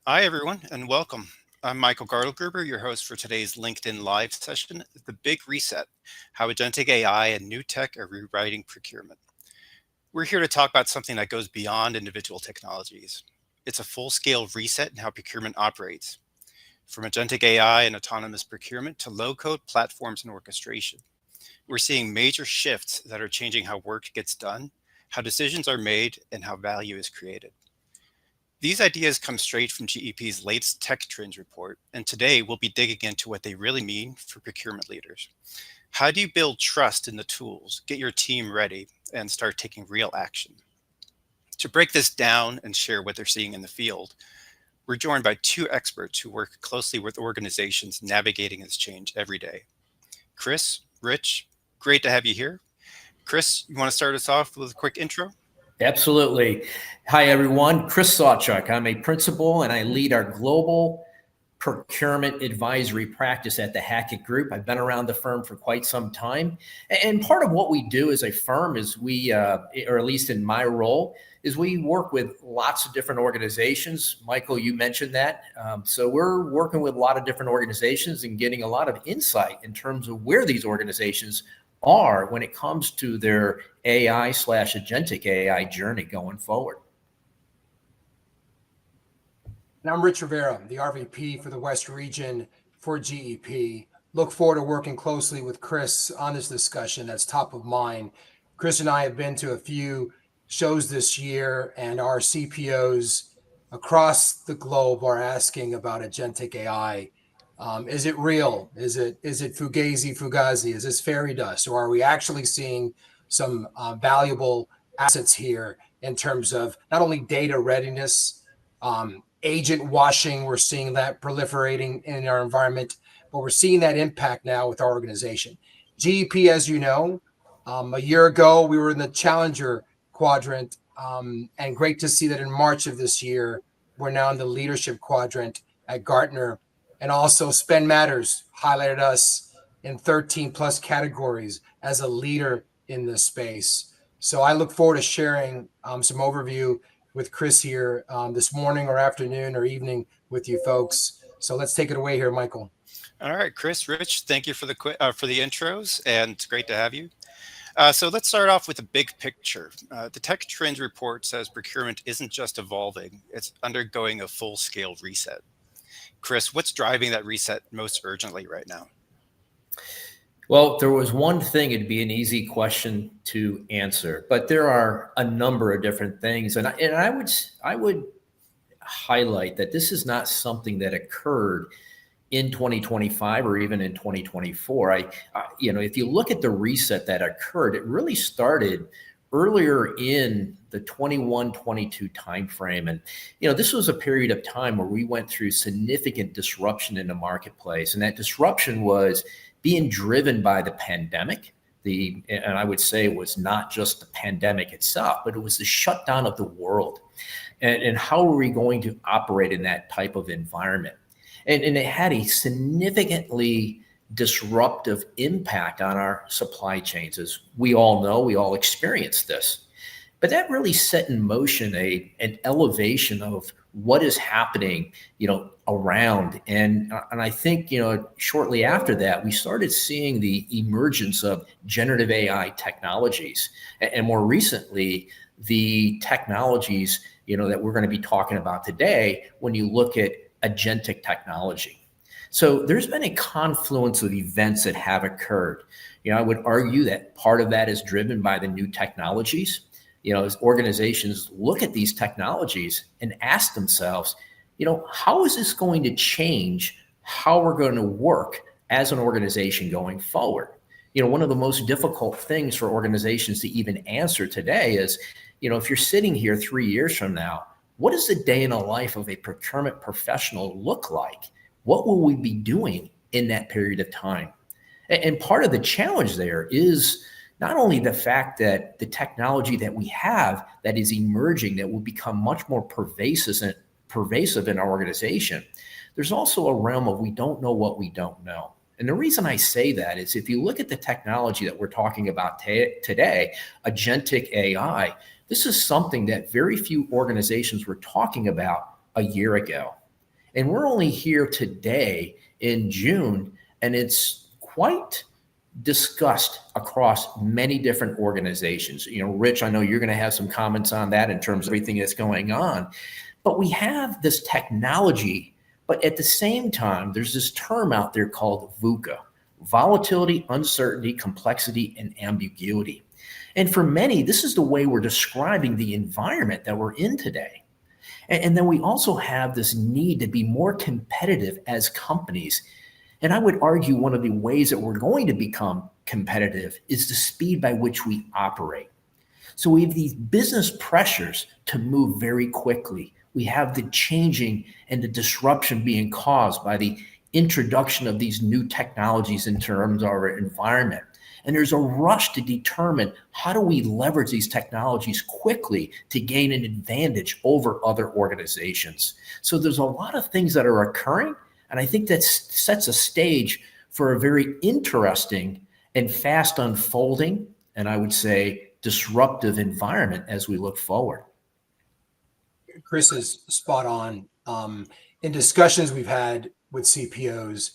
Hi, everyone, and welcome. I'm Michael Gartlegruber, your host for today's LinkedIn Live session, The Big Reset, How Agentic AI and New Tech Are Rewriting Procurement. We're here to talk about something that goes beyond individual technologies. It's a full-scale reset in how procurement operates, from agentic AI and autonomous procurement to low-code platforms and orchestration. We're seeing major shifts that are changing how work gets done, how decisions are made, and how value is created. These ideas come straight from GEP's latest Tech Trends report, and today we'll be digging into what they really mean for procurement leaders. How do you build trust in the tools, get your team ready, and start taking real action? To break this down and share what they're seeing in the field, we're joined by two experts who work closely with organizations navigating this change every day. Chris, Rich, great to have you here. Chris, you want to start us off with a quick intro? Absolutely. Hi, everyone. Chris Sawchuk. I'm a principal and I lead our global procurement advisory practice at the Hackett Group. I've been around the firm for quite some time. And part of what we do as a firm is we, or at least in my role, is we work with lots of different organizations. Michael, you mentioned that. So we're working with a lot of different organizations and getting a lot of insight in terms of where these organizations are when it comes to their AI/agentic AI journey going forward. And I'm Rich Rivera, the RVP for the West Region for GEP. Look forward to working closely with Chris on this discussion that's top of mind. Chris and I have been to a few shows this year, and our CPOs across the globe are asking about agentic AI. Is it real? Is it fugazi? Is this fairy dust? Or are we actually seeing some valuable assets here in terms of not only data readiness, agent washing? We're seeing that proliferating in our environment, but we're seeing that impact now with our organization. GEP, as you know, a year ago, we were in the Challenger quadrant, and great to see that in March of this year, we're now in the leadership quadrant at Gartner. And also Spend Matters highlighted us in 13 plus categories as a leader in this space. So I look forward to sharing some overview with Chris here this morning or afternoon or evening with you folks. So let's take it away here, Michael. All right, Chris, Rich, thank you for the intros, and it's great to have you. So let's start off with the big picture. The Tech Trends report says procurement isn't just evolving, it's undergoing a full-scale reset. Chris, what's driving that reset most urgently right now? Well, if there was one thing, it'd be an easy question to answer, but there are a number of different things. And I would highlight that this is not something that occurred in 2025 or even in 2024. If you look at the reset that occurred, it really started earlier in the 21-22 timeframe. And, this was a period of time where we went through significant disruption in the marketplace. And that disruption was being driven by the pandemic. And I would say it was not just the pandemic itself, but it was the shutdown of the world. And how are we going to operate in that type of environment? And it had a significantly disruptive impact on our supply chains. As we all know, we all experienced this. But that really set in motion an elevation of what is happening, around. And I think, shortly after that, we started seeing the emergence of generative AI technologies. And more recently, the technologies, that we're going to be talking about today, when you look at agentic technology. So there's been a confluence of events that have occurred. I would argue that part of that is driven by the new technologies. As organizations look at these technologies and ask themselves, how is this going to change how we're going to work as an organization going forward? One of the most difficult things for organizations to even answer today is, if you're sitting here 3 years from now, what does the day in the life of a procurement professional look like? What will we be doing in that period of time? And part of the challenge there is not only the fact that the technology that we have that is emerging that will become much more pervasive in our organization, there's also a realm of we don't know what we don't know. And the reason I say that is if you look at the technology that we're talking about today, agentic AI, this is something that very few organizations were talking about a year ago. And we're only here today in June, and it's quite discussed across many different organizations. Rich, I know you're going to have some comments on that in terms of everything that's going on. But we have this technology, but at the same time, there's this term out there called VUCA: volatility, uncertainty, complexity, and ambiguity. And for many, this is the way we're describing the environment that we're in today. And then we also have this need to be more competitive as companies. And I would argue one of the ways that we're going to become competitive is the speed by which we operate. So we have these business pressures to move very quickly. We have the changing and the disruption being caused by the introduction of these new technologies in terms of our environment. And there's a rush to determine how do we leverage these technologies quickly to gain an advantage over other organizations. So there's a lot of things that are occurring, and I think that sets a stage for a very interesting and fast unfolding, and I would say disruptive environment as we look forward. Chris is spot on. In discussions we've had with CPOs,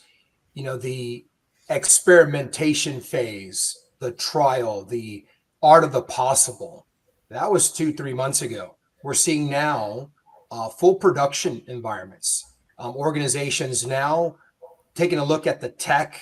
the experimentation phase, the trial, the art of the possible, that was 2-3 months ago. We're seeing now full production environments. Organizations now taking a look at the tech,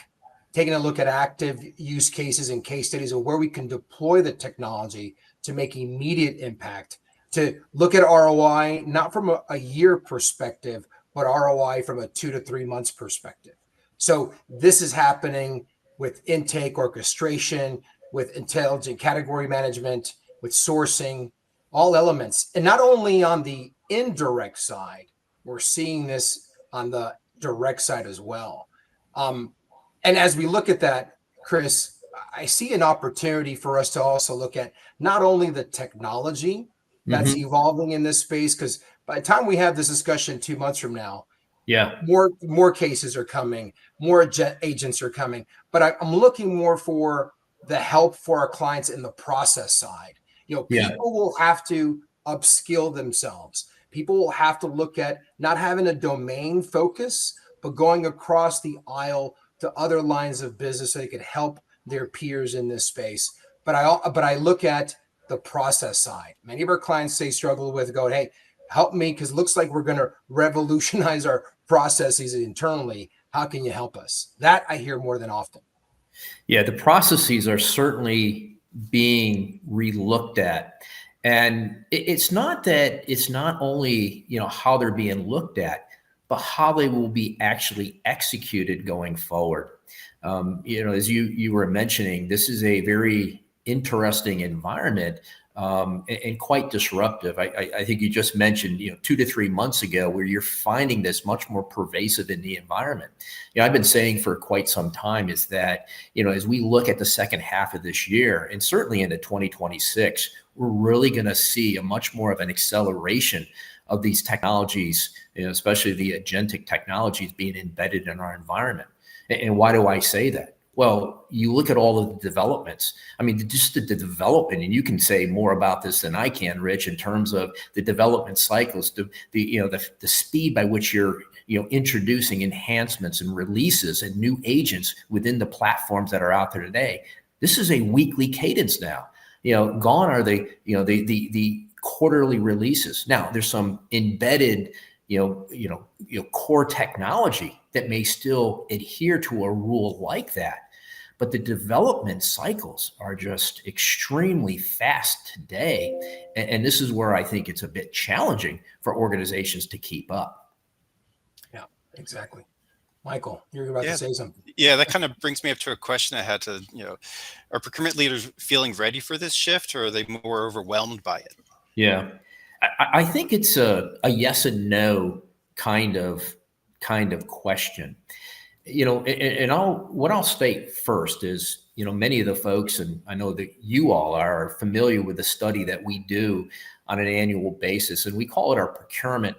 taking a look at active use cases and case studies of where we can deploy the technology to make immediate impact, to look at ROI, not from a year perspective, but ROI from a 2 to 3 months perspective. So this is happening with intake orchestration, with intelligent category management, with sourcing, all elements. And not only on the indirect side, we're seeing this on the direct side as well. And as we look at that, Chris, I see an opportunity for us to also look at not only the technology that's evolving in this space, because by the time we have this discussion 2 months from now, more cases are coming, more agents are coming. But I'm looking more for the help for our clients in the process side. People will have to upskill themselves. People will have to look at not having a domain focus, but going across the aisle to other lines of business so they can help their peers in this space. But I look at the process side. Many of our clients struggle with going, hey, help me, because it looks like we're going to revolutionize our processes internally. How can you help us? That I hear more than often. Yeah, the processes are certainly being relooked at. And it's not only, how they're being looked at, but how they will be actually executed going forward. As you were mentioning, this is a very interesting environment and quite disruptive. I think you just mentioned, 2 to 3 months ago, where you're finding this much more pervasive in the environment. I've been saying for quite some time is that, as we look at the second half of this year and certainly into 2026, we're really going to see a much more of an acceleration of these technologies, especially the agentic technologies being embedded in our environment. And why do I say that? Well, you look at all of the developments. I mean, just the development, and you can say more about this than I can, Rich, in terms of the development cycles, the speed by which you're introducing enhancements and releases and new agents within the platforms that are out there today. This is a weekly cadence now. Gone are the quarterly releases. Now, there's some embedded core technology that may still adhere to a rule like that. But the development cycles are just extremely fast today. And this is where I think it's a bit challenging for organizations to keep up. Yeah, exactly. Michael, you're about to say something. Yeah, that kind of brings me up to a question I had to, are procurement leaders feeling ready for this shift, or are they more overwhelmed by it? Yeah, I think it's a yes and no kind of question. What I'll state first is, many of the folks, and I know that you all are familiar with the study that we do on an annual basis, and we call it our Procurement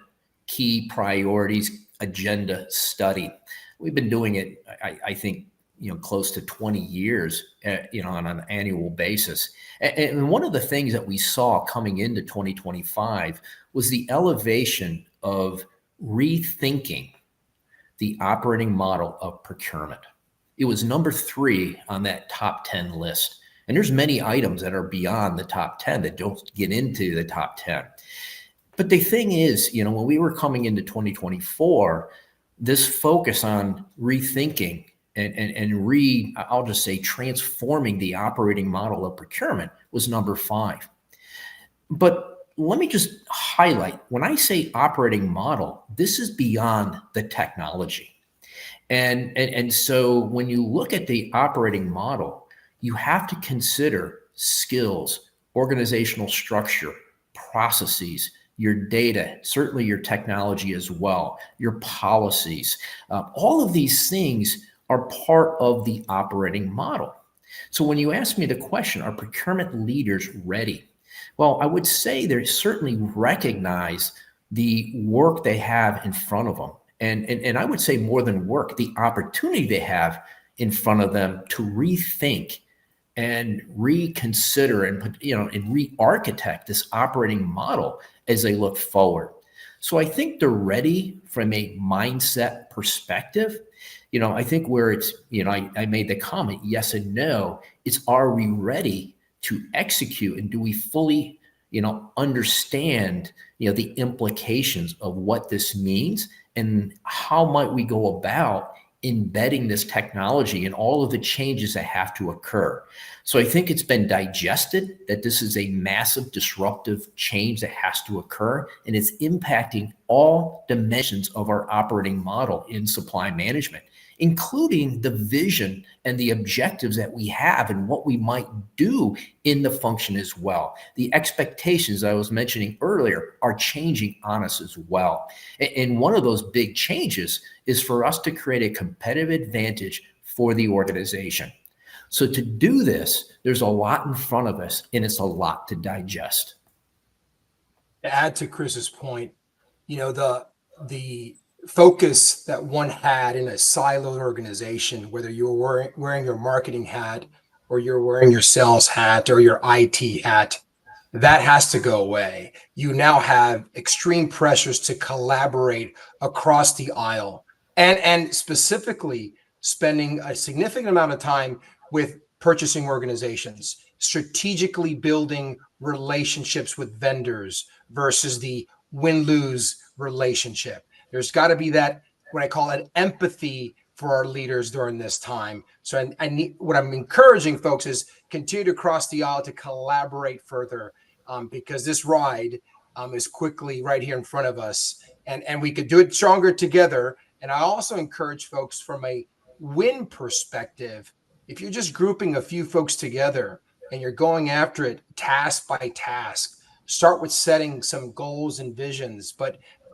Key Priorities Agenda Study. We've been doing it, I think, close to 20 years, on an annual basis. And one of the things that we saw coming into 2025 was the elevation of rethinking the operating model of procurement. It was number 3 on that top 10 list. And there's many items that are beyond the top 10 that don't get into the top 10. But the thing is, when we were coming into 2024, this focus on rethinking and I'll just say transforming the operating model of procurement was number 5. But let me just highlight, when I say operating model, this is beyond the technology. And so when you look at the operating model, you have to consider skills, organizational structure, processes, your data, certainly your technology as well, your policies. All of these things are part of the operating model. So when you ask me the question, are procurement leaders ready? Well, I would say they certainly recognize the work they have in front of them. And I would say more than work, the opportunity they have in front of them to rethink and reconsider and re-architect this operating model as they look forward. So I think they're ready from a mindset perspective. I think where it's, I made the comment, yes and no, it's are we ready to execute, and do we fully, understand, the implications of what this means, and how might we go about embedding this technology and all of the changes that have to occur. So I think it's been digested that this is a massive disruptive change that has to occur, and it's impacting all dimensions of our operating model in supply management, including the vision and the objectives that we have and what we might do in the function as well. The expectations I was mentioning earlier are changing on us as well. And one of those big changes is for us to create a competitive advantage for the organization. So to do this, there's a lot in front of us, and it's a lot to digest. To add to Chris's point, the focus that one had in a siloed organization, whether you're wearing your marketing hat or you're wearing your sales hat or your IT hat, that has to go away. You now have extreme pressures to collaborate across the aisle, and specifically spending a significant amount of time with purchasing organizations, strategically building relationships with vendors versus the win-lose relationship. There's got to be that, what I call an empathy for our leaders during this time. So I need, what I'm encouraging folks is continue to cross the aisle to collaborate further, because this ride is quickly right here in front of us, and we could do it stronger together. And I also encourage folks from a win perspective, if you're just grouping a few folks together and you're going after it task by task, start with setting some goals and visions,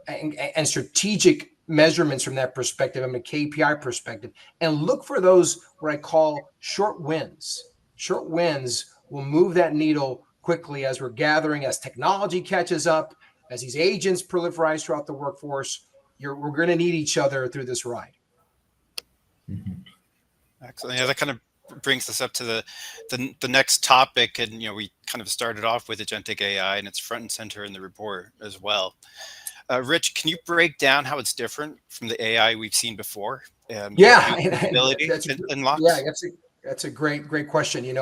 and strategic measurements from that perspective, and a KPI perspective, and look for those what I call short wins. Short wins will move that needle quickly as we're gathering, as technology catches up, as these agents proliferate throughout the workforce. We're going to need each other through this ride. Mm-hmm. Excellent. Yeah, that kind of brings us up to the next topic, and we kind of started off with agentic AI, and it's front and center in the report as well. Rich, can you break down how it's different from the AI we've seen before? And that's a great question.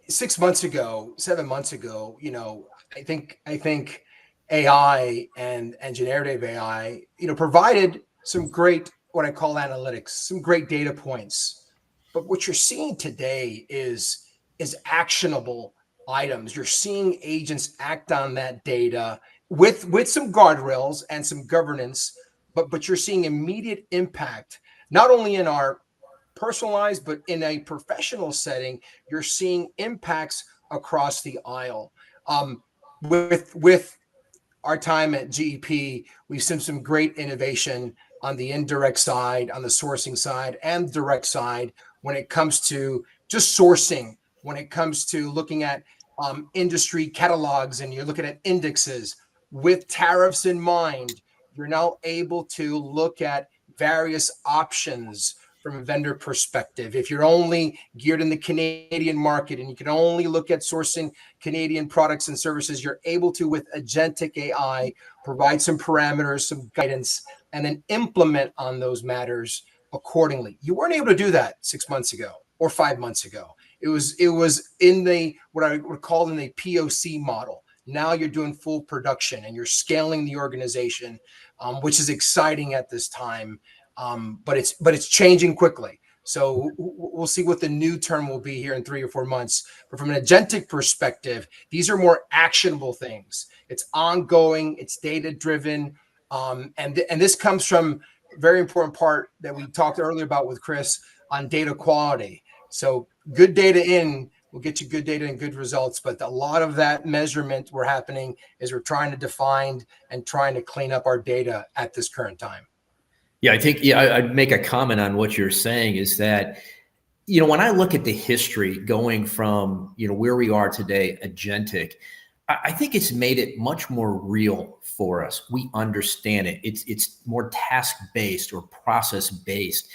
6 months ago, 7 months ago, I think AI and generative AI, provided some great, what I call analytics, some great data points. But what you're seeing today is actionable items. You're seeing agents act on that data with some guardrails and some governance, but you're seeing immediate impact, not only in our personalized, but in a professional setting. You're seeing impacts across the aisle. With our time at GEP, we've seen some great innovation on the indirect side, on the sourcing side, and direct side when it comes to just sourcing, when it comes to looking at industry catalogs, and you're looking at indexes. With tariffs in mind, you're now able to look at various options from a vendor perspective. If you're only geared in the Canadian market and you can only look at sourcing Canadian products and services, you're able to, with Agentic AI, provide some parameters, some guidance, and then implement on those matters accordingly. You weren't able to do that 6 months ago or 5 months ago. It was in the, what I would call, in the POC model. Now you're doing full production and you're scaling the organization, which is exciting at this time. But it's changing quickly. So we'll see what the new term will be here in 3 or 4 months. But from an agentic perspective, these are more actionable things. It's ongoing, it's data driven, and this comes from a very important part that we talked earlier about with Chris on data quality. So good data in will get you good data and good results, but a lot of that measurement we're trying to define and trying to clean up our data at this current time. Yeah, I think, I'd make a comment on what you're saying is that, when I look at the history going from, where we are today, Agentic, I think it's made it much more real for us. We understand it. It's more task-based or process-based.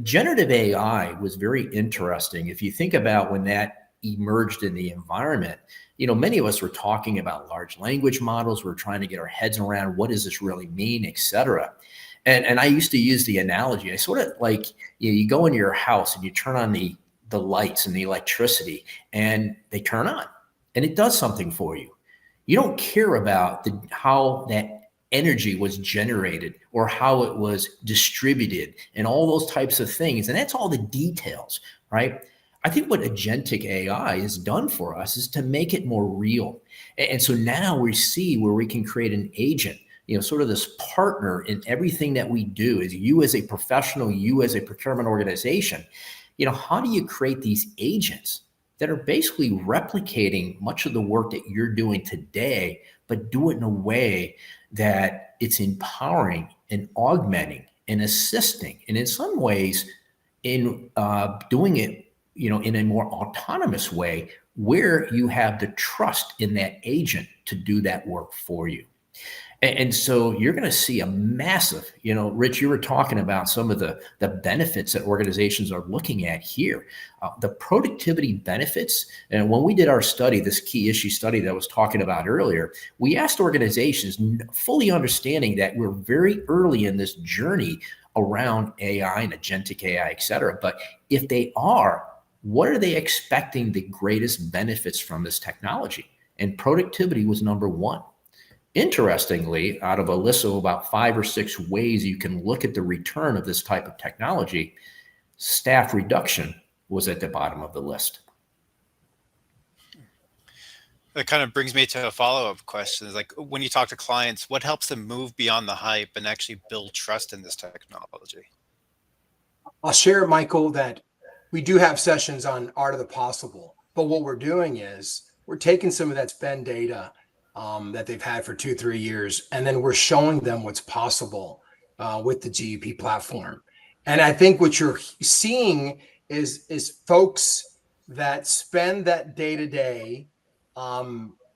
Generative AI was very interesting. If you think about when that emerged in the environment, many of us were talking about large language models. We're trying to get our heads around what does this really mean, et cetera. And I used to use the analogy. I sort of like, you go into your house and you turn on the lights and the electricity and they turn on and it does something for you. You don't care about how that energy was generated or how it was distributed and all those types of things. And that's all the details, right? I think what Agentic AI has done for us is to make it more real. And so now we see where we can create an agent, sort of this partner in everything that we do. As you as a professional, you as a procurement organization, how do you create these agents that are basically replicating much of the work that you're doing today, but do it in a way that it's empowering and augmenting and assisting, and in some ways in doing it, in a more autonomous way where you have the trust in that agent to do that work for you. And so you're going to see a massive, Rich, you were talking about some of the benefits that organizations are looking at here. The productivity benefits. And when we did our study, this key issue study that I was talking about earlier, we asked organizations, fully understanding that we're very early in this journey around AI and agentic AI, et cetera. But if they are, what are they expecting the greatest benefits from this technology? And productivity was number one. Interestingly, out of a list of about 5 or 6 ways you can look at the return of this type of technology, staff reduction was at the bottom of the list. That kind of brings me to a follow-up question. Like, when you talk to clients, what helps them move beyond the hype and actually build trust in this technology? I'll share, Michael, that we do have sessions on art of the possible, but what we're doing is we're taking some of that spend data that they've had for 2-3 years, and then we're showing them what's possible with the GEP platform. And I think what you're seeing is folks that spend that day-to-day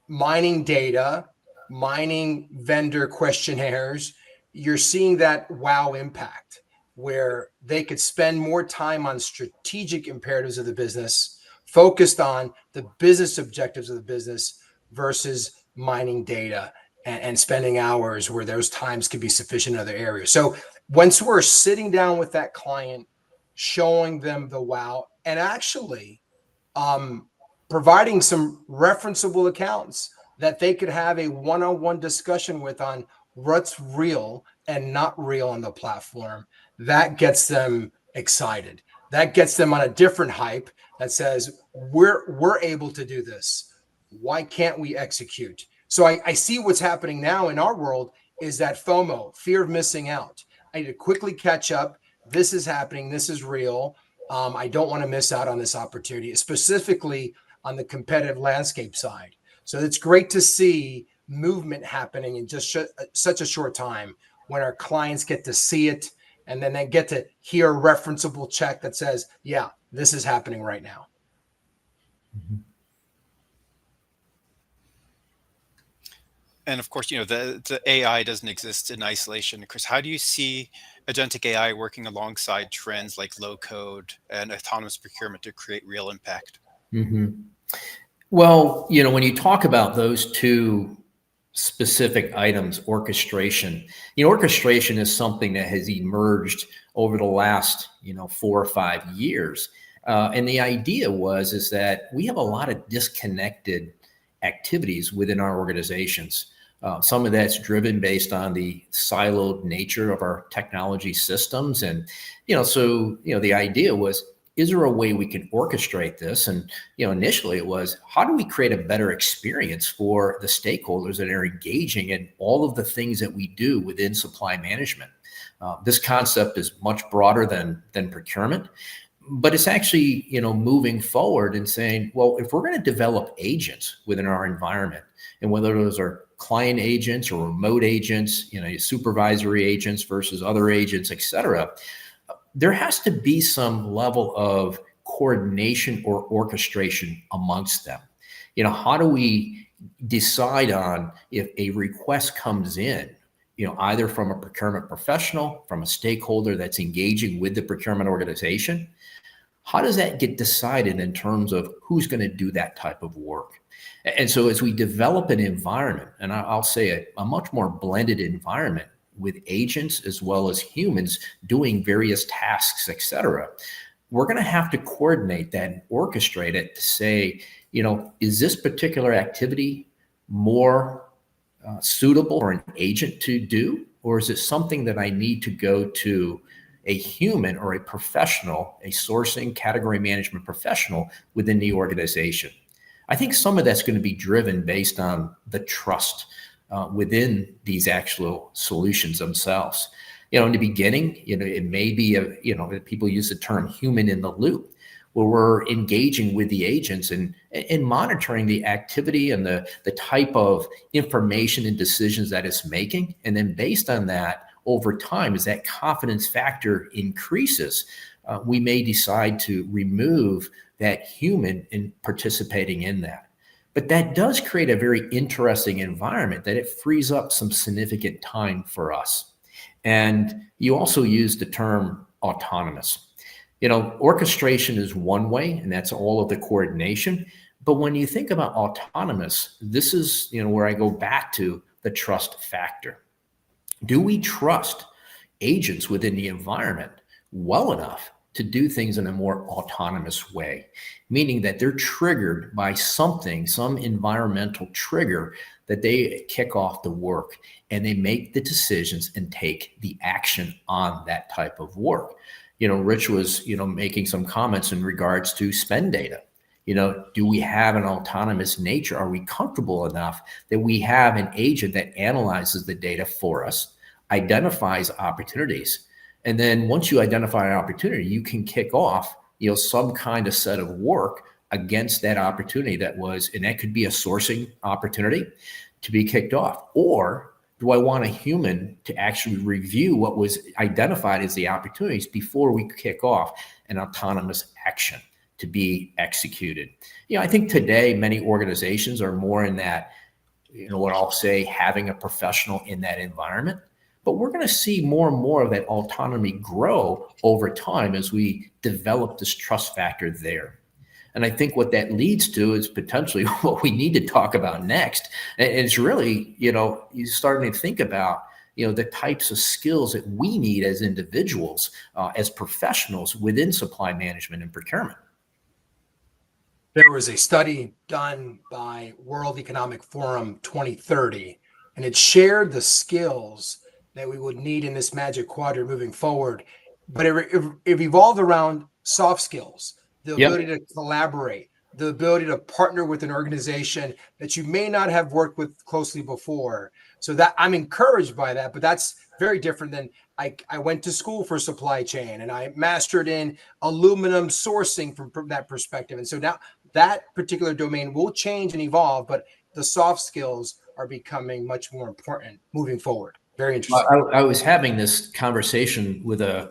mining data, mining vendor questionnaires. You're seeing that wow impact where they could spend more time on strategic imperatives of the business, focused on the business objectives of the business versus mining data and spending hours where those times could be sufficient in other areas. So once we're sitting down with that client, showing them the wow, and actually providing some referenceable accounts that they could have a one-on-one discussion with on what's real and not real on the platform, that gets them excited. That gets them on a different hype that says, we're able to do this. Why can't we execute? So I see what's happening now in our world is that FOMO, fear of missing out. I need to quickly catch up. This is happening. This is real. I don't want to miss out on this opportunity, specifically on the competitive landscape side. So it's great to see movement happening in just such a short time when our clients get to see it and then they get to hear a referenceable check that says, yeah, this is happening right now. Mm-hmm. And of course, the AI doesn't exist in isolation. Chris, how do you see agentic AI working alongside trends like low code and autonomous procurement to create real impact? Mm-hmm. Well, when you talk about those two specific items, orchestration, orchestration is something that has emerged over the last, 4 or 5 years. And the idea is that we have a lot of disconnected activities within our organizations. Some of that's driven based on the siloed nature of our technology systems. And, the idea was, is there a way we can orchestrate this? And, initially it was, how do we create a better experience for the stakeholders that are engaging in all of the things that we do within supply management? This concept is much broader than procurement, but it's actually, moving forward and saying, well, if we're going to develop agents within our environment, and whether those are client agents or remote agents, supervisory agents versus other agents, et cetera, there has to be some level of coordination or orchestration amongst them. How do we decide on if a request comes in, either from a procurement professional, from a stakeholder that's engaging with the procurement organization? How does that get decided in terms of who's going to do that type of work? And so as we develop an environment, and I'll say a much more blended environment, with agents as well as humans doing various tasks, et cetera, we're going to have to coordinate that and orchestrate it to say, is this particular activity more suitable for an agent to do? Or is it something that I need to go to a human or a professional, a sourcing category management professional within the organization? I think some of that's going to be driven based on the trust within these actual solutions themselves. In the beginning, it may be people use the term human in the loop, where we're engaging with the agents and monitoring the activity and the type of information and decisions that it's making. And then based on that, over time, as that confidence factor increases, we may decide to remove that human in participating in that. But that does create a very interesting environment that it frees up some significant time for us. And you also use the term autonomous. Orchestration is one way, and that's all of the coordination. But when you think about autonomous, this is, where I go back to the trust factor. Do we trust agents within the environment well enough to do things in a more autonomous way, meaning that they're triggered by something, some environmental trigger, that they kick off the work and they make the decisions and take the action on that type of work? Rich was, making some comments in regards to spend data. Do we have an autonomous nature? Are we comfortable enough that we have an agent that analyzes the data for us, identifies opportunities? And then once you identify an opportunity, you can kick off, some kind of set of work against that opportunity and that could be a sourcing opportunity to be kicked off. Or do I want a human to actually review what was identified as the opportunities before we kick off an autonomous action to be executed? I think today many organizations are more in that, what I'll say, having a professional in that environment. But we're going to see more and more of that autonomy grow over time as we develop this trust factor there. And I think what that leads to is potentially what we need to talk about next. And it's really, you're starting to think about, the types of skills that we need as individuals, as professionals within supply management and procurement. There was a study done by World Economic Forum 2030, and it shared the skills that we would need in this magic quadrant moving forward. But it evolved around soft skills, the ability to collaborate, the ability to partner with an organization that you may not have worked with closely before. So that I'm encouraged by that, but that's very different than I went to school for supply chain and I mastered in aluminum sourcing from that perspective. And so now that particular domain will change and evolve, but the soft skills are becoming much more important moving forward. Very interesting. I was having this conversation with an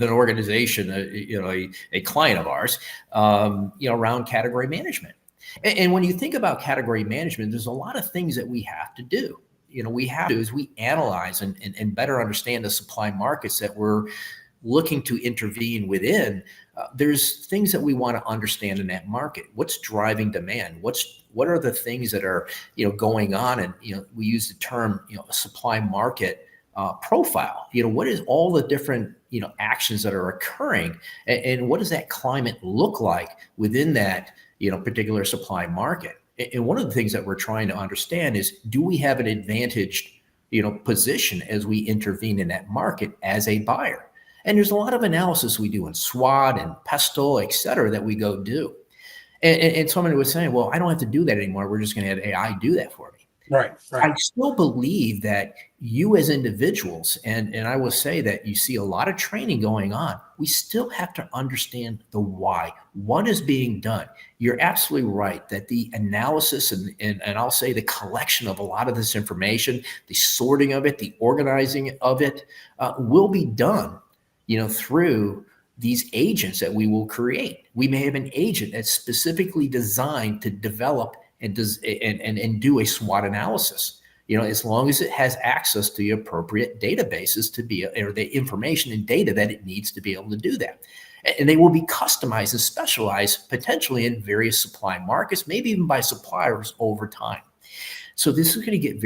organization, a client of ours, around category management. And when you think about category management, there's a lot of things that we have to do. we have to is we analyze and better understand the supply markets that we're looking to intervene within. There's things that we want to understand in that market. What's driving demand? What are the things that are going on? And we use the term a supply market profile. What is all the different actions that are occurring, and what does that climate look like within that particular supply market? And one of the things that we're trying to understand is, do we have an advantaged position as we intervene in that market as a buyer? And there's a lot of analysis we do in SWOT and PESTLE, et cetera, that we go do. And somebody was saying, well, I don't have to do that anymore. We're just going to have AI do that for me. Right. I still believe that you as individuals, and I will say that you see a lot of training going on, we still have to understand the why. What is being done? You're absolutely right that the analysis and I'll say the collection of a lot of this information, the sorting of it, the organizing of it will be done through these agents that we will create. We may have an agent that's specifically designed to develop and do a SWOT analysis, as long as it has access to the appropriate databases or the information and data that it needs to be able to do that. And they will be customized and specialized potentially in various supply markets, maybe even by suppliers over time. So this is going to get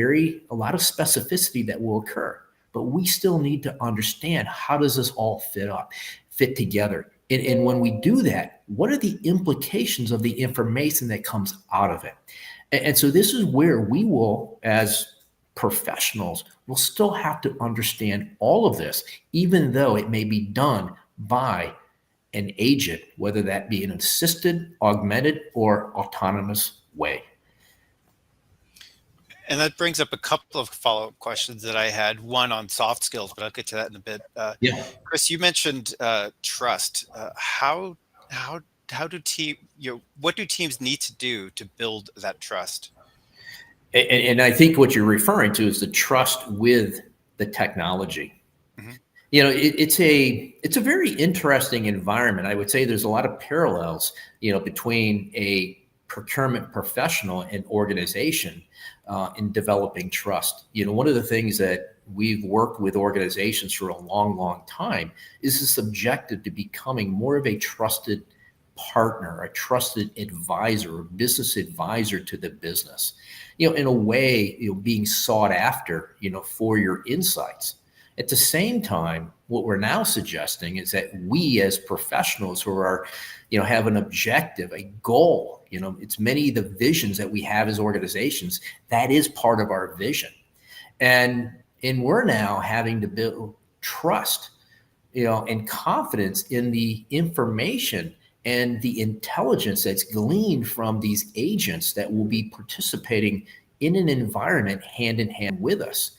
a lot of specificity that will occur, but we still need to understand, how does this all fit together? And when we do that, what are the implications of the information that comes out of it? And so this is where we will, as professionals, will still have to understand all of this, even though it may be done by an agent, whether that be an assisted, augmented, or autonomous way. And that brings up a couple of follow-up questions that I had. One on soft skills, but I'll get to that in a bit. Yeah, Chris, you mentioned trust. What do teams need to do to build that trust? and I think what you're referring to is the trust with the technology. Mm-hmm. It's a very interesting environment. I would say there's a lot of parallels, between a procurement professional and organization in developing trust. One of the things that we've worked with organizations for a long, long time is this objective to becoming more of a trusted partner, a trusted advisor, a business advisor to the business. In a way, being sought after, for your insights. At the same time, what we're now suggesting is that we as professionals who are, have an objective, a goal, it's many of the visions that we have as organizations, that is part of our vision. And we're now having to build trust, and confidence in the information and the intelligence that's gleaned from these agents that will be participating in an environment hand in hand with us.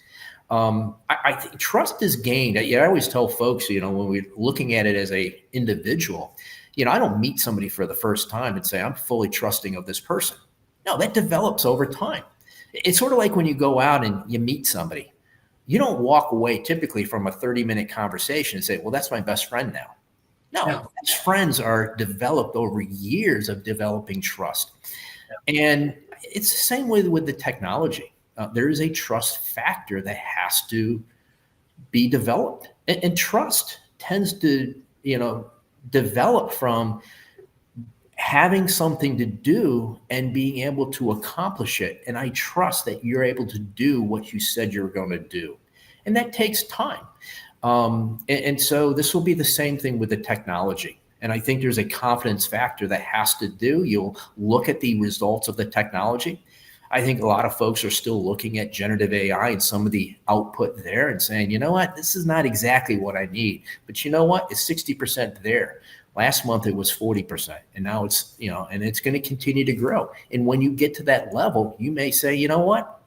I think trust is gained. I always tell folks, when we're looking at it as a individual, I don't meet somebody for the first time and say, I'm fully trusting of this person. No, that develops over time. It's sort of like when you go out and you meet somebody, you don't walk away typically from a 30-minute conversation and say, well, that's my best friend now. No, best friends are developed over years of developing trust. And it's the same way with the technology. There is a trust factor that has to be developed. And trust tends to, develop from having something to do and being able to accomplish it. And I trust that you're able to do what you said you're going to do. And that takes time. And so this will be the same thing with the technology. And I think there's a confidence factor that has to do. You'll look at the results of the technology. I think a lot of folks are still looking at generative AI and some of the output there and saying, you know what, this is not exactly what I need. But you know what, it's 60% there. Last month it was 40%. And now it's, and it's going to continue to grow. And when you get to that level, you may say, you know what,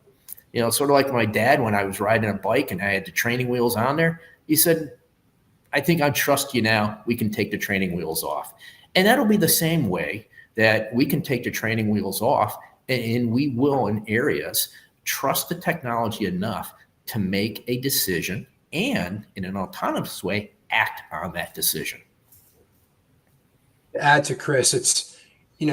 sort of like my dad when I was riding a bike and I had the training wheels on there. He said, I think I trust you now. We can take the training wheels off. And that'll be the same way that we can take the training wheels off. And we will, in areas, trust the technology enough to make a decision and, in an autonomous way, act on that decision. To add to Chris, it's,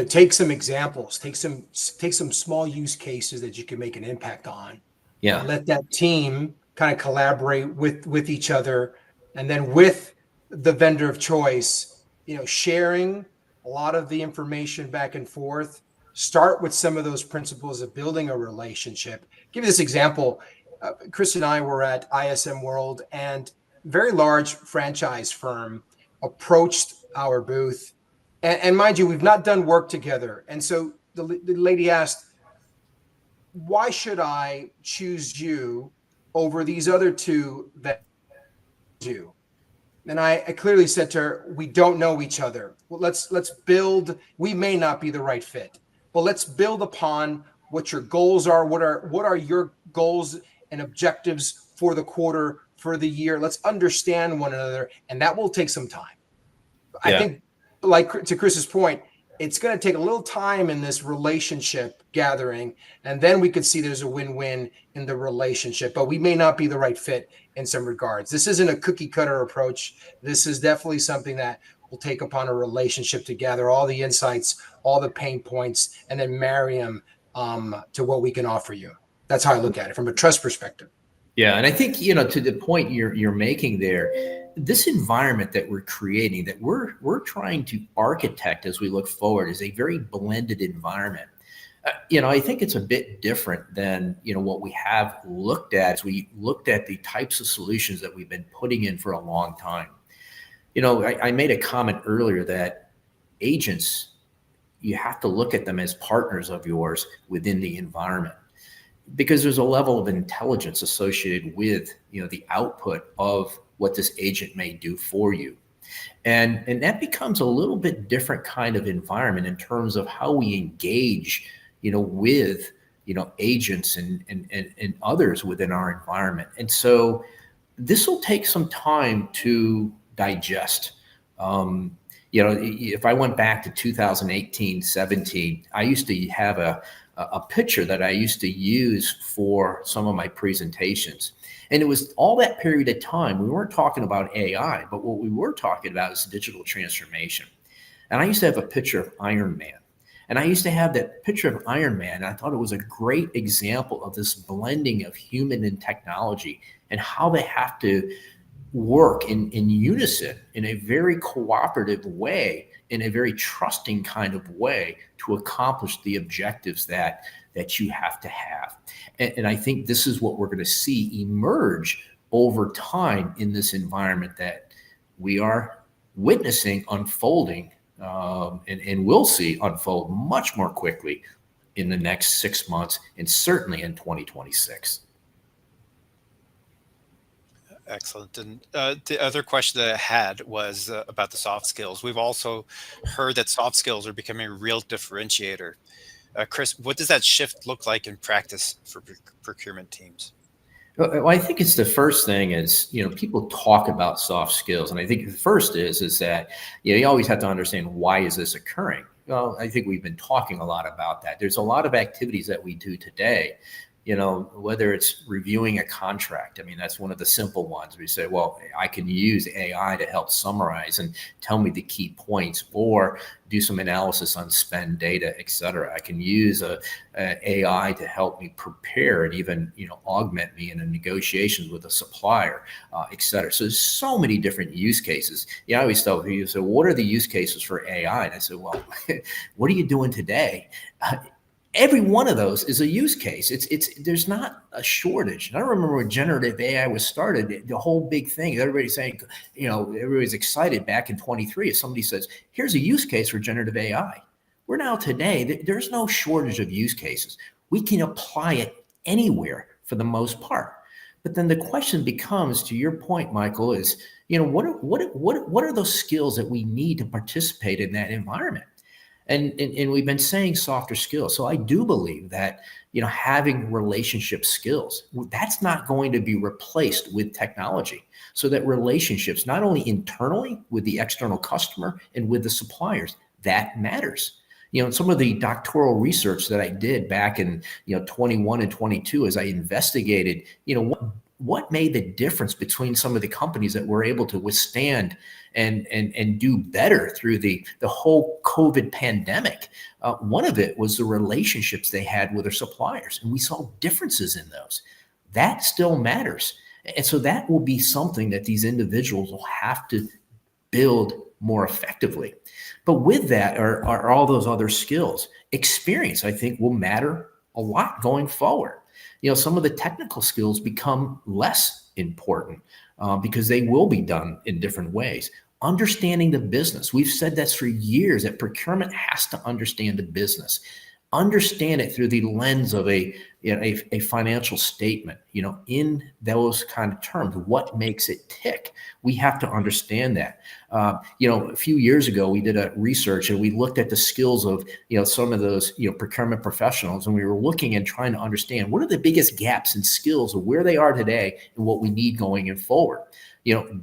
take some examples, take some small use cases that you can make an impact on. Yeah. and let that team kind of collaborate with each other, and then with the vendor of choice, sharing a lot of the information back and forth. Start with some of those principles of building a relationship. Give you this example. Chris and I were at ISM World, and very large franchise firm approached our booth. And mind you, we've not done work together. And so the lady asked, why should I choose you over these other two that you? And I clearly said to her, we don't know each other. Well, let's build. We may not be the right fit, but let's build upon what your goals are. What are your goals and objectives for the quarter, for the year? Let's understand one another, and that will take some time. I think, like to Chris's point, it's going to take a little time in this relationship gathering, and then we could see there's a win-win in the relationship, but we may not be the right fit in some regards. This isn't a cookie cutter approach. This is definitely something that will take upon a relationship to gather all the insights, all the pain points, and then marry them to what we can offer you. That's how I look at it from a trust perspective. Yeah, and I think, to the point you're making there, this environment that we're creating, that we're trying to architect as we look forward, is a very blended environment. I think it's a bit different than what we have looked at as we looked at the types of solutions that we've been putting in for a long time. I made a comment earlier that agents, you have to look at them as partners of yours within the environment, because there's a level of intelligence associated with the output of what this agent may do for you. And that becomes a little bit different kind of environment in terms of how we engage with agents and others within our environment. And so this will take some time to digest. If I went back to 2018, 17, I used to have a picture that I used to use for some of my presentations. And it was all that period of time, we weren't talking about AI, but what we were talking about is digital transformation. And I used to have a picture of Iron Man. And I used to have that picture of Iron Man. And I thought it was a great example of this blending of human and technology and how they have to work in unison in a very cooperative way, in a very trusting kind of way, to accomplish the objectives that you have to have. And I think this is what we're going to see emerge over time in this environment that we are witnessing unfolding, and will see unfold much more quickly in the next 6 months, and certainly in 2026. Excellent. And the other question that I had was about the soft skills. We've also heard that soft skills are becoming a real differentiator. Chris, what does that shift look like in practice for procurement teams? Well, I think it's the first thing is, people talk about soft skills. And I think the first is that, you always have to understand, why is this occurring? Well, I think we've been talking a lot about that. There's a lot of activities that we do today, whether it's reviewing a contract. I mean, that's one of the simple ones. We say, well, I can use AI to help summarize and tell me the key points, or do some analysis on spend data, et cetera. I can use a AI to help me prepare and even, augment me in a negotiations with a supplier, et cetera. So there's so many different use cases. I always tell people, so what are the use cases for AI? And I said, well, what are you doing today? Every one of those is a use case. There's not a shortage. And I remember when generative AI was started, the whole big thing, everybody's saying, everybody's excited back in 23. If somebody says, here's a use case for generative AI. We're now today, there's no shortage of use cases. We can apply it anywhere for the most part. But then the question becomes, to your point, Michael, is, what are those skills that we need to participate in that environment? And we've been saying softer skills. So I do believe that, having relationship skills, that's not going to be replaced with technology. So that relationships, not only internally with the external customer and with the suppliers, that matters. Some of the doctoral research that I did back in, 21 and 22, as I investigated, what made the difference between some of the companies that were able to withstand and do better through the whole COVID pandemic. One of it was the relationships they had with their suppliers. And we saw differences in those. that still matters. And so that will be something that these individuals will have to build more effectively. But with that are all those other skills. Experience, I think, will matter a lot going forward. Some of the technical skills become less important because they will be done in different ways. Understanding the business. We've said that for years, that procurement has to understand the business, understand it through the lens of a financial statement, in those kind of terms. What makes it tick? We have to understand that. A few years ago, we did a research and we looked at the skills of, some of those, procurement professionals, and we were looking and trying to understand what are the biggest gaps in skills of where they are today and what we need going forward.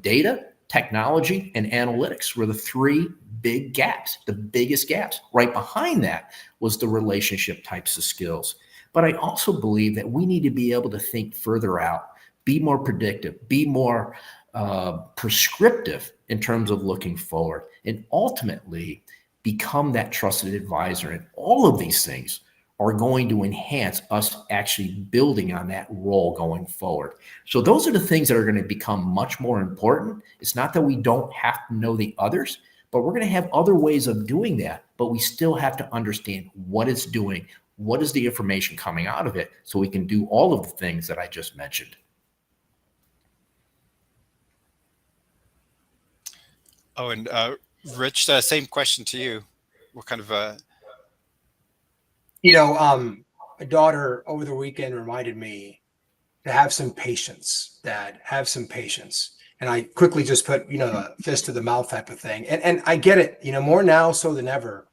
Data, technology, and analytics were the three big gaps, the biggest gaps. Right behind that was the relationship types of skills. But I also believe that we need to be able to think further out, be more predictive, be more prescriptive in terms of looking forward, and ultimately become that trusted advisor. And all of these things are going to enhance us actually building on that role going forward. So those are the things that are going to become much more important. It's not that we don't have to know the others, but we're going to have other ways of doing that. But we still have to understand what it's doing, what is the information coming out of it, so we can do all of the things that I just mentioned. Oh, and Rich, same question to you. What kind of my daughter over the weekend reminded me to have some patience, Dad, have some patience. And I quickly just put, a fist to the mouth type of thing. And I get it, more now so than ever,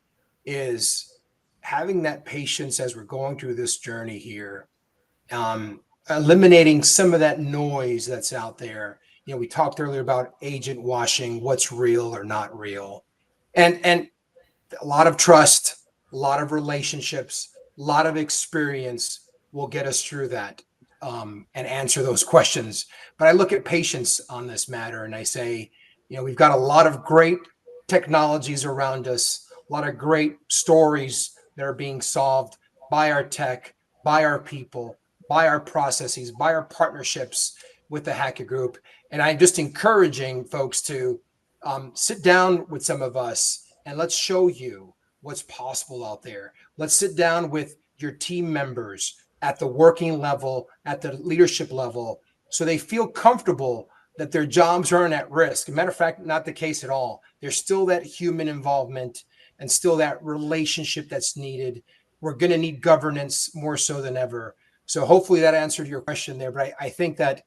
is having that patience as we're going through this journey here, eliminating some of that noise that's out there. We talked earlier about agent washing, what's real or not real. And a lot of trust, a lot of relationships, a lot of experience will get us through that and answer those questions. But I look at patience on this matter and I say, we've got a lot of great technologies around us, a lot of great stories that are being solved by our tech, by our people, by our processes, by our partnerships with the Hackett Group. And I'm just encouraging folks to sit down with some of us and let's show you what's possible out there. Let's sit down with your team members at the working level, at the leadership level, so they feel comfortable that their jobs aren't at risk. As a matter of fact, not the case at all. There's still that human involvement and still that relationship that's needed. We're going to need governance more so than ever. So hopefully that answered your question there. But I think that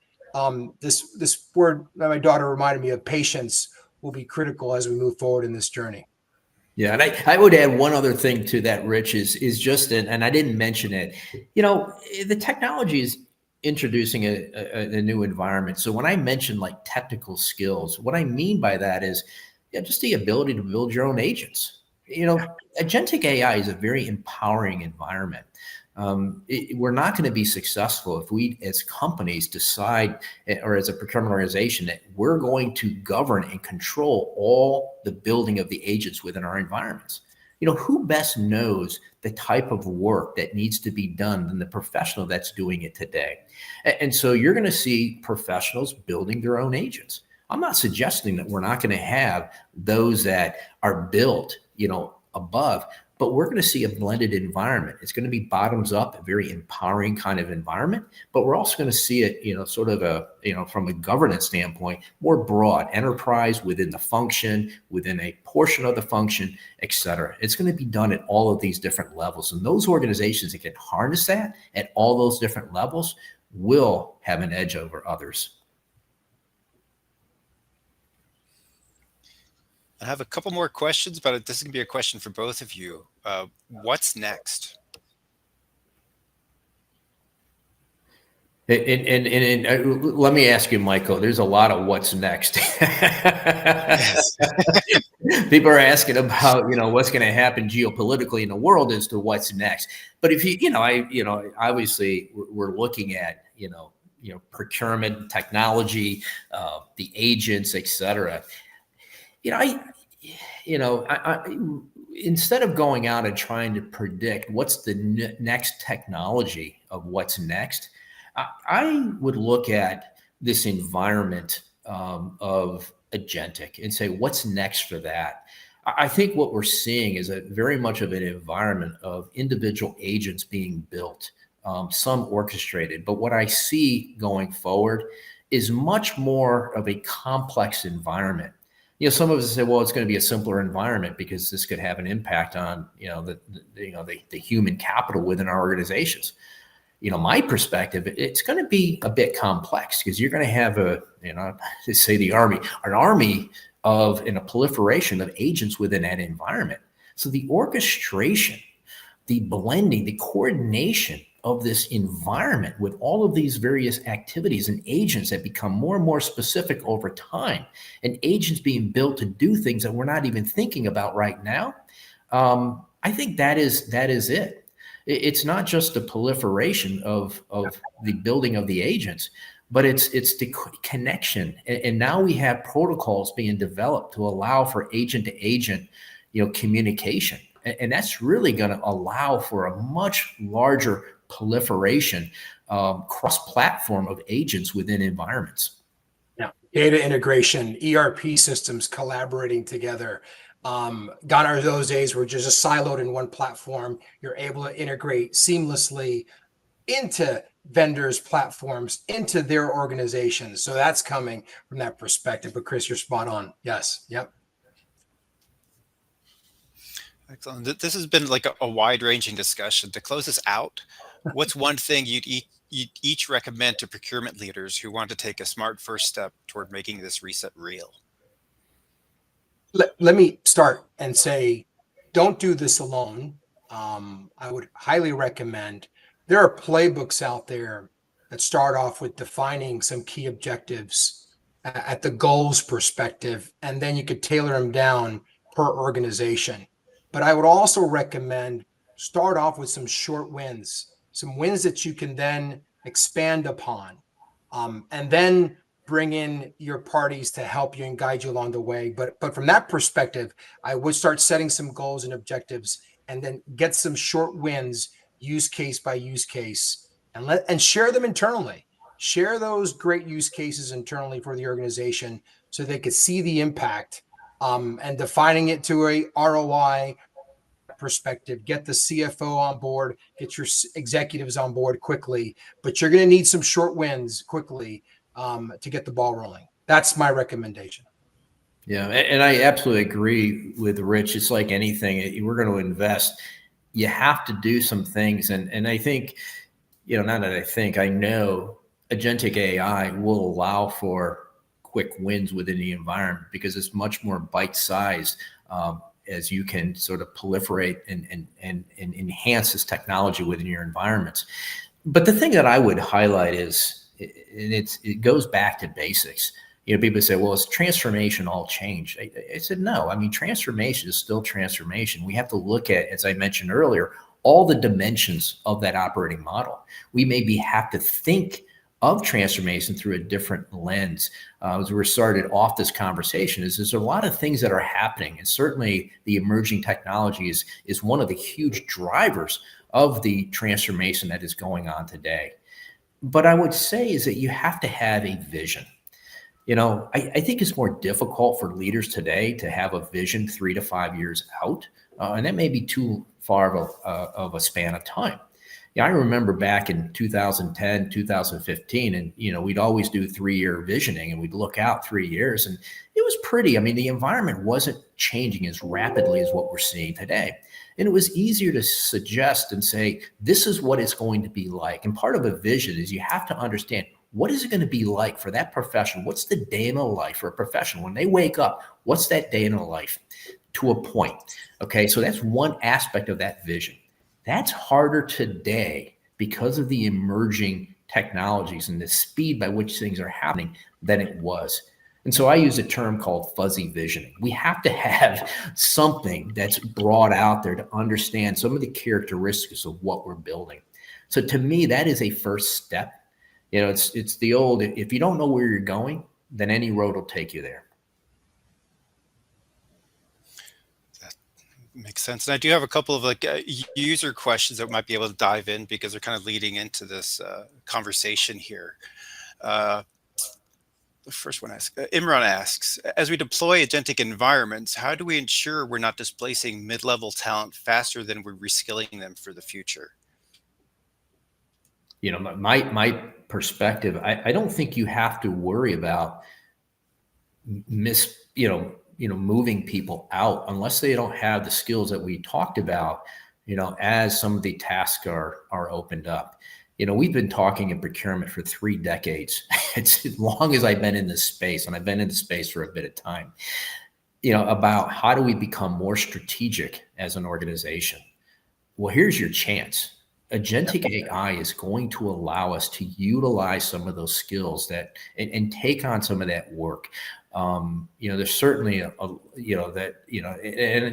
this word that my daughter reminded me of, patience, will be critical as we move forward in this journey. Yeah, and I would add one other thing to that, Rich, is just, and I didn't mention it, the technology is introducing a new environment. So when I mention like technical skills, what I mean by that is just the ability to build your own agents. Agentic AI is a very empowering environment. We're not going to be successful if we as companies decide, or as a procurement organization, that we're going to govern and control all the building of the agents within our environments. Who best knows the type of work that needs to be done than the professional that's doing it today? And so you're going to see professionals building their own agents. I'm not suggesting that we're not going to have those that are built, above, but we're going to see a blended environment. It's going to be bottoms up, a very empowering kind of environment, but we're also going to see it, sort of from a governance standpoint, more broad enterprise within the function, within a portion of the function, et cetera. It's going to be done at all of these different levels. And those organizations that can harness that at all those different levels will have an edge over others. I have a couple more questions, but this is going to be a question for both of you. What's next? And let me ask you, Michael, there's a lot of what's next. Yes. People are asking about, what's going to happen geopolitically in the world as to what's next. But if obviously we're looking at, procurement, technology, the agents, et cetera. Instead of going out and trying to predict what's the next technology of what's next, I would look at this environment of agentic and say, what's next for that? I think what we're seeing is a very much of an environment of individual agents being built, some orchestrated. But what I see going forward is much more of a complex environment. Some of us say, well, it's going to be a simpler environment because this could have an impact on, the human capital within our organizations. My perspective, it's going to be a bit complex because you're going to have an army and a proliferation of agents within that environment. So the orchestration, the blending, the coordination of this environment with all of these various activities and agents that become more and more specific over time, and agents being built to do things that we're not even thinking about right now. I think that is it. It's not just the proliferation of the building of the agents, but it's the connection. And now we have protocols being developed to allow for agent to agent, communication. And that's really going to allow for a much larger proliferation, cross-platform of agents within environments. Yeah. Data integration, ERP systems collaborating together. Gone are those days where you're just siloed in one platform. You're able to integrate seamlessly into vendors' platforms, into their organizations. So that's coming from that perspective. But Chris, you're spot on. Yes. Yep. Excellent. This has been like a wide-ranging discussion. To close us out, what's one thing you'd each recommend to procurement leaders who want to take a smart first step toward making this reset real? Let me start and say, don't do this alone. I would highly recommend, there are playbooks out there that start off with defining some key objectives at the goals perspective, and then you could tailor them down per organization. But I would also recommend start off with some short wins, some wins that you can then expand upon, and then bring in your parties to help you and guide you along the way. But from that perspective, I would start setting some goals and objectives, and then get some short wins, use case by use case, and share them internally. Share those great use cases internally for the organization so they could see the impact, and defining it to a ROI perspective. Get the CFO on board, get your executives on board quickly, but you're going to need some short wins quickly to get the ball rolling. That's my recommendation. Yeah, and I absolutely agree with Rich. It's like anything, we're going to invest. You have to do some things. And I think, not that I know agentic AI will allow for quick wins within the environment because it's much more bite-sized as you can sort of proliferate and enhance this technology within your environments. But the thing that I would highlight is, it goes back to basics. People say, well, is transformation all change? I said, no. I mean, transformation is still transformation. We have to look at, as I mentioned earlier, all the dimensions of that operating model. We maybe have to think of transformation through a different lens. As we started off this conversation, there's a lot of things that are happening, and certainly the emerging technology is one of the huge drivers of the transformation that is going on today. But I would say is that you have to have a vision. I think it's more difficult for leaders today to have a vision 3 to 5 years out, and that may be too far of a span of time. I remember back in 2010, 2015, and we'd always do 3-year visioning, and we'd look out 3 years, and it was pretty. I mean, the environment wasn't changing as rapidly as what we're seeing today. And it was easier to suggest and say, this is what it's going to be like. And part of a vision is you have to understand, what is it going to be like for that professional? What's the day in the life for a professional? When they wake up, what's that day in the life to a point? Okay, so that's one aspect of that vision. That's harder today because of the emerging technologies and the speed by which things are happening than it was. And so I use a term called fuzzy visioning. We have to have something that's brought out there to understand some of the characteristics of what we're building. So to me, that is a first step. It's the old, if you don't know where you're going, then any road will take you there. Makes sense. And I do have a couple of user questions that might be able to dive in because they're kind of leading into this conversation here. The first one asks, Imran asks, as we deploy agentic environments, how do we ensure we're not displacing mid-level talent faster than we're reskilling them for the future? You know, my perspective, I don't think you have to worry about moving people out unless they don't have the skills that we talked about, as some of the tasks are opened up. We've been talking in procurement for 3 decades. It's as long as I've been in this space, and I've been in the space for a bit of time, about how do we become more strategic as an organization? Well, here's your chance. Agentic AI is going to allow us to utilize some of those skills and take on some of that work. There's certainly and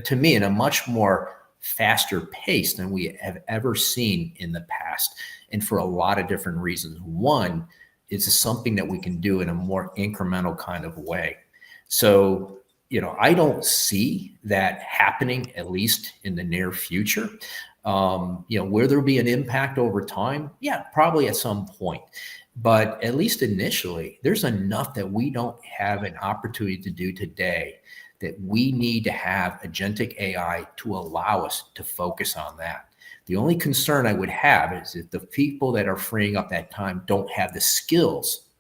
to me, in a much more faster pace than we have ever seen in the past, and for a lot of different reasons. One, it's something that we can do in a more incremental kind of way. So, I don't see that happening, at least in the near future. Will there be an impact over time? Yeah, probably at some point. But at least initially, there's enough that we don't have an opportunity to do today that we need to have agentic AI to allow us to focus on that. The only concern I would have is if the people that are freeing up that time don't have the skills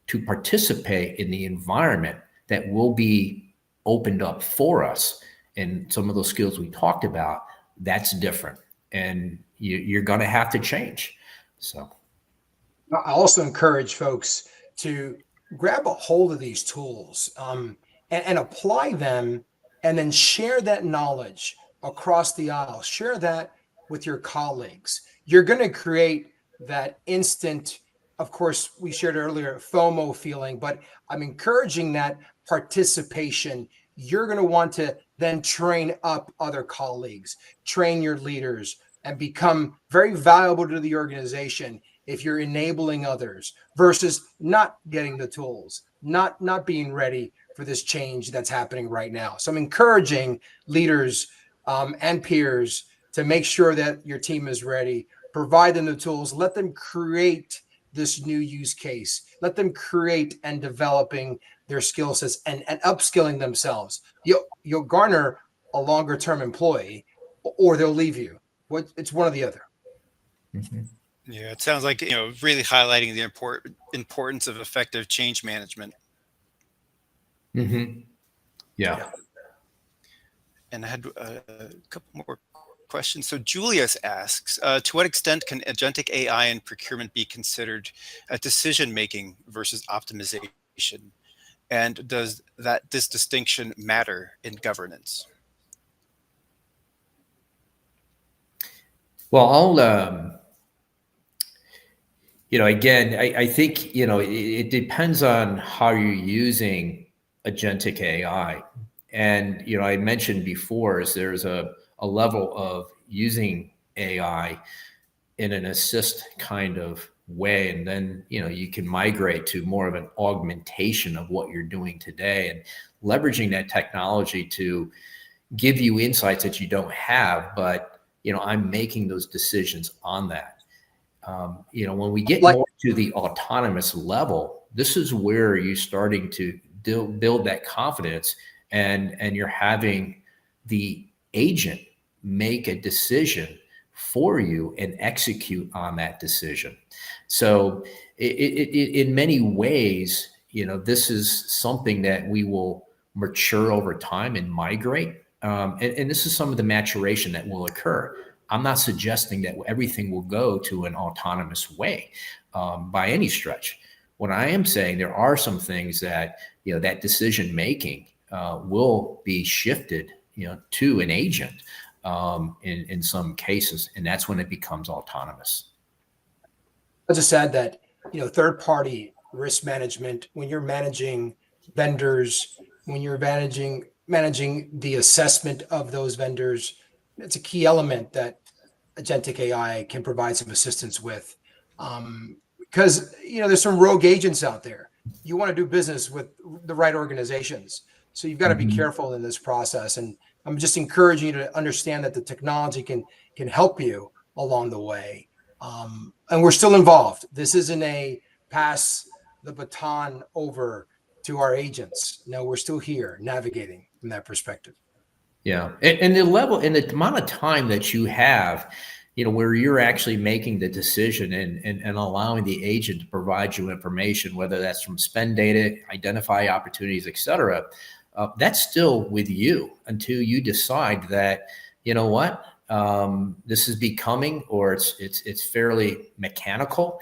to participate in the environment that will be opened up for us. And some of those skills we talked about, that's different. And you're going to have to change. So I also encourage folks to grab a hold of these tools and apply them, and then share that knowledge across the aisle. Share that with your colleagues. You're going to create that instant, of course, we shared earlier, FOMO feeling, but I'm encouraging that participation. You're going to want to then train up other colleagues, train your leaders, and become very valuable to the organization if you're enabling others versus not getting the tools, not being ready for this change that's happening right now. So I'm encouraging leaders and peers to make sure that your team is ready, provide them the tools, let them create this new use case, let them create and developing their skill sets and upskilling themselves. You'll garner a longer term employee, or they'll leave you. It's one or the other. Mm-hmm. Yeah, it sounds like, really highlighting the importance of effective change management. Mm-hmm. Yeah. And I had a couple more questions. So Julius asks, to what extent can agentic AI and procurement be considered decision-making versus optimization? And does this distinction matter in governance? Well, again, I think, it depends on how you're using agentic AI. And, I mentioned before is there's a level of using AI in an assist kind of way. And then, you can migrate to more of an augmentation of what you're doing today and leveraging that technology to give you insights that you don't have, but, I'm making those decisions on that. When we get more to the autonomous level, this is where you're starting to build that confidence, and you're having the agent make a decision for you and execute on that decision. So in many ways, this is something that we will mature over time and migrate. And this is some of the maturation that will occur. I'm not suggesting that everything will go to an autonomous way by any stretch. What I am saying, there are some things that, that decision making will be shifted, to an agent in some cases, and that's when it becomes autonomous. I just said that, third-party risk management, when you're managing vendors, when you're managing the assessment of those vendors, it's a key element that agentic AI can provide some assistance with. Because, there's some rogue agents out there. You want to do business with the right organizations. So you've got to be careful in this process. And I'm just encouraging you to understand that the technology can help you along the way. And we're still involved. This isn't a pass the baton over to our agents. No, we're still here navigating from that perspective. Yeah. And the level and the amount of time that you have, where you're actually making the decision and allowing the agent to provide you information, whether that's from spend data, identify opportunities, et cetera, that's still with you until you decide that, this is becoming, or it's fairly mechanical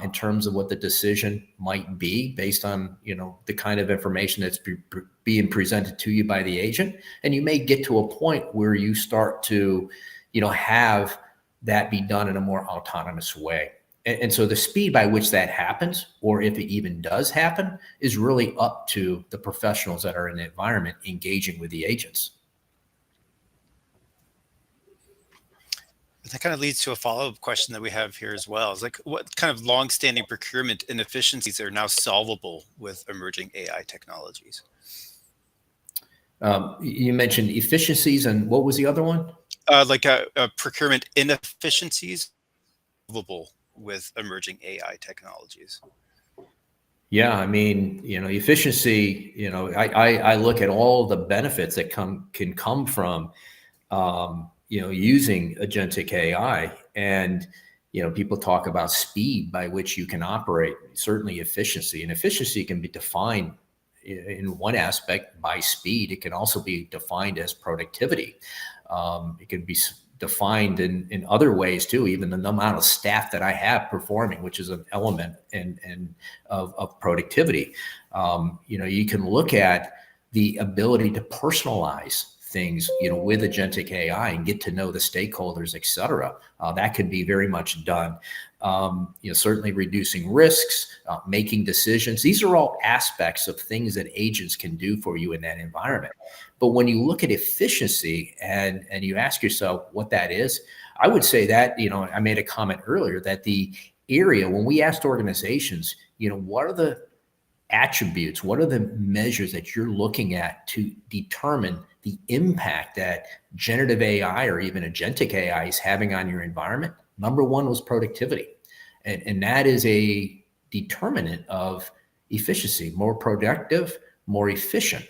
in terms of what the decision might be based on, the kind of information that's being presented to you by the agent. And you may get to a point where you start to, have that be done in a more autonomous way. And so the speed by which that happens, or if it even does happen, is really up to the professionals that are in the environment engaging with the agents. That kind of leads to a follow-up question that we have here as well. Is like, what kind of long-standing procurement inefficiencies are now solvable with emerging AI technologies? You mentioned efficiencies, and what was the other one? Procurement inefficiencies solvable with emerging AI technologies. Yeah, I mean, efficiency. I look at all the benefits that can come from, using agentic AI, and people talk about speed by which you can operate. Certainly, efficiency, and efficiency can be defined in one aspect by speed. It can also be defined as productivity. It can be defined in other ways too, even the amount of staff that I have performing, which is an element of productivity. You can look at the ability to personalize things, with agentic AI and get to know the stakeholders, et cetera. That could be very much done. Certainly reducing risks, making decisions. These are all aspects of things that agents can do for you in that environment. But when you look at efficiency and you ask yourself what that is, I would say that, I made a comment earlier that the area, when we asked organizations, what are the attributes, what are the measures that you're looking at to determine the impact that generative AI or even agentic AI is having on your environment? Number one was productivity. And that is a determinant of efficiency, more productive, more efficient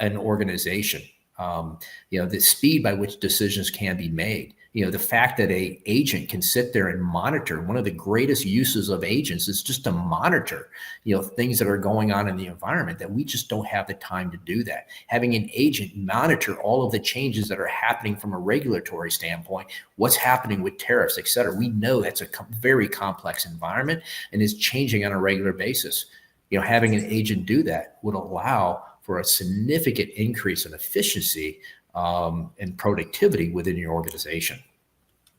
an organization. The speed by which decisions can be made. The fact that an agent can sit there and monitor. One of the greatest uses of agents is just to monitor, things that are going on in the environment that we just don't have the time to do that. Having an agent monitor all of the changes that are happening from a regulatory standpoint, what's happening with tariffs, et cetera. We know that's a very complex environment and is changing on a regular basis. Having an agent do that would allow for a significant increase in efficiency and productivity within your organization.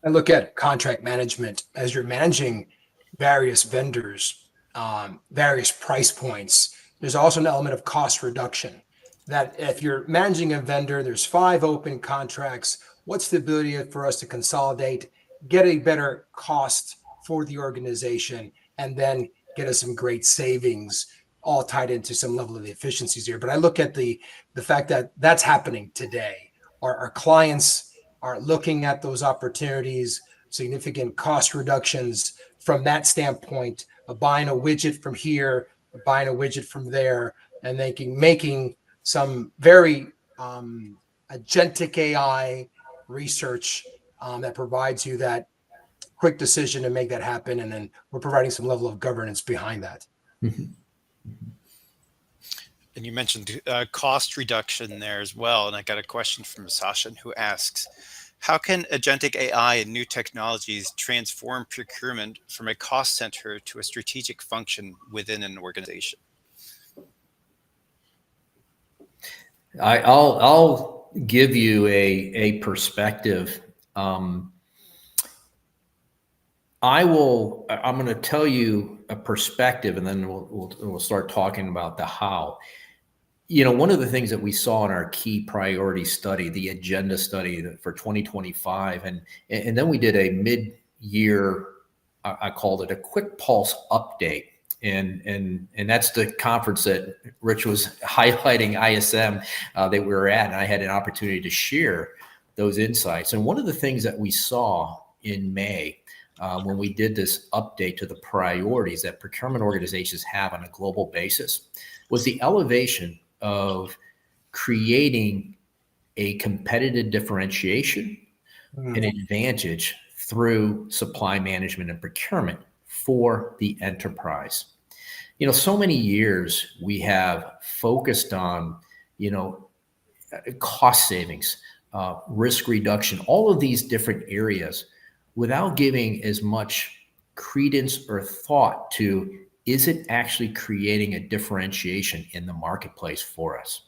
I look at contract management as you're managing various vendors, various price points. There's also an element of cost reduction. That if you're managing a vendor, there's 5 open contracts. What's the ability for us to consolidate, get a better cost for the organization, and then get us some great savings, all tied into some level of the efficiencies here. But I look at the fact that that's happening today. Our clients are looking at those opportunities, significant cost reductions from that standpoint of buying a widget from here, buying a widget from there, and making some very agentic AI research that provides you that quick decision to make that happen. And then we're providing some level of governance behind that. Mm-hmm. And you mentioned cost reduction there as well. And I got a question from Sasha who asks, how can agentic AI and new technologies transform procurement from a cost center to a strategic function within an organization? I'll give you a perspective. I'm going to tell you a perspective, and then we'll start talking about the how. One of the things that we saw in our key priority study, the agenda study for 2025, and then we did a mid-year, I called it a quick pulse update And that's the conference that Rich was highlighting, ISM, that we were at, and I had an opportunity to share those insights. And one of the things that we saw in May, when we did this update to the priorities that procurement organizations have on a global basis, was the elevation of creating a competitive differentiation, an advantage through supply management and procurement for the enterprise. So many years we have focused on, cost savings, risk reduction, all of these different areas without giving as much credence or thought to, is it actually creating a differentiation in the marketplace for us?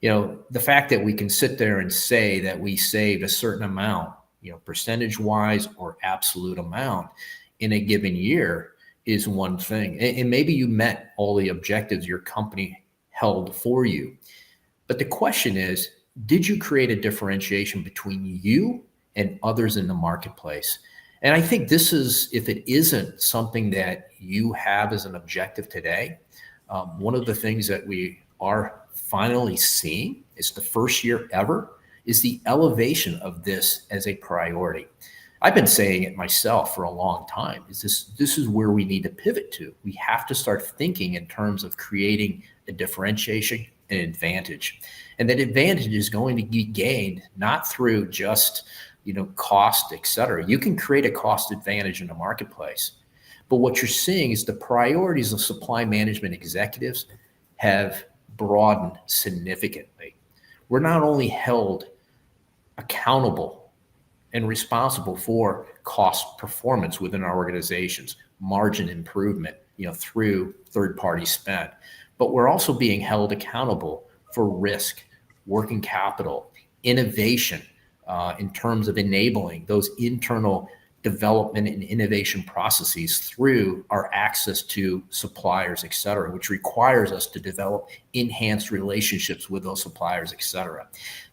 The fact that we can sit there and say that we saved a certain amount, percentage wise or absolute amount in a given year is one thing. And maybe you met all the objectives your company held for you. But the question is, did you create a differentiation between you and others in the marketplace? And I think this is, if it isn't something that you have as an objective today, one of the things that we are finally seeing, it's the first year ever, is the elevation of this as a priority. I've been saying it myself for a long time. This is where we need to pivot to. We have to start thinking in terms of creating a differentiation, an advantage. And that advantage is going to be gained not through just, cost, et cetera. You can create a cost advantage in the marketplace. But what you're seeing is the priorities of supply management executives have broadened significantly. We're not only held accountable and responsible for cost performance within our organizations, margin improvement, through third-party spend, but we're also being held accountable for risk, working capital, innovation, in terms of enabling those internal development and innovation processes through our access to suppliers, et cetera, which requires us to develop enhanced relationships with those suppliers, et cetera.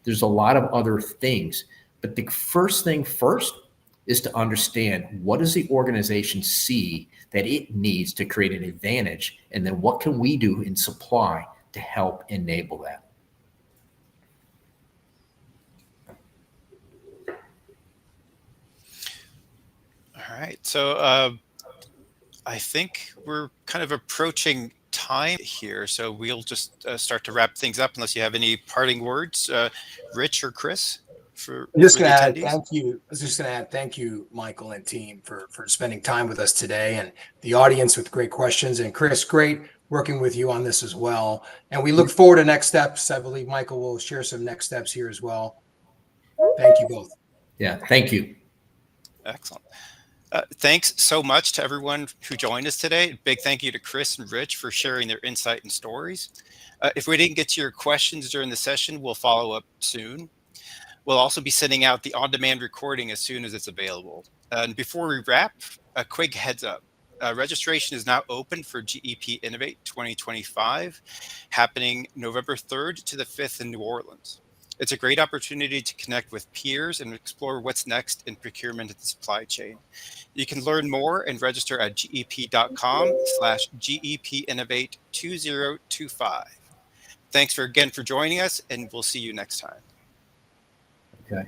There's a lot of other things, but the first thing first is to understand, what does the organization see that it needs to create an advantage, and then what can we do in supply to help enable that? All right. So I think we're kind of approaching time here. So we'll just start to wrap things up unless you have any parting words, Rich or Chris, for I'm just the going to add attendees. thank you. I was just going to add thank you, Michael and team, for spending time with us today, and the audience with great questions. And Chris, great working with you on this as well. And we look forward to next steps. I believe Michael will share some next steps here as well. Thank you both. Yeah, thank you. Excellent. Thanks so much to everyone who joined us today. Big thank you to Chris and Rich for sharing their insight and stories. If we didn't get to your questions during the session, we'll follow up soon. We'll also be sending out the on-demand recording as soon as it's available. And before we wrap, a quick heads up. Registration is now open for GEP Innovate 2025, happening November 3rd to the 5th in New Orleans. It's a great opportunity to connect with peers and explore what's next in procurement and supply chain. You can learn more and register at gep.com/GEP Innovate 2025. Thanks again for joining us, and we'll see you next time. Okay.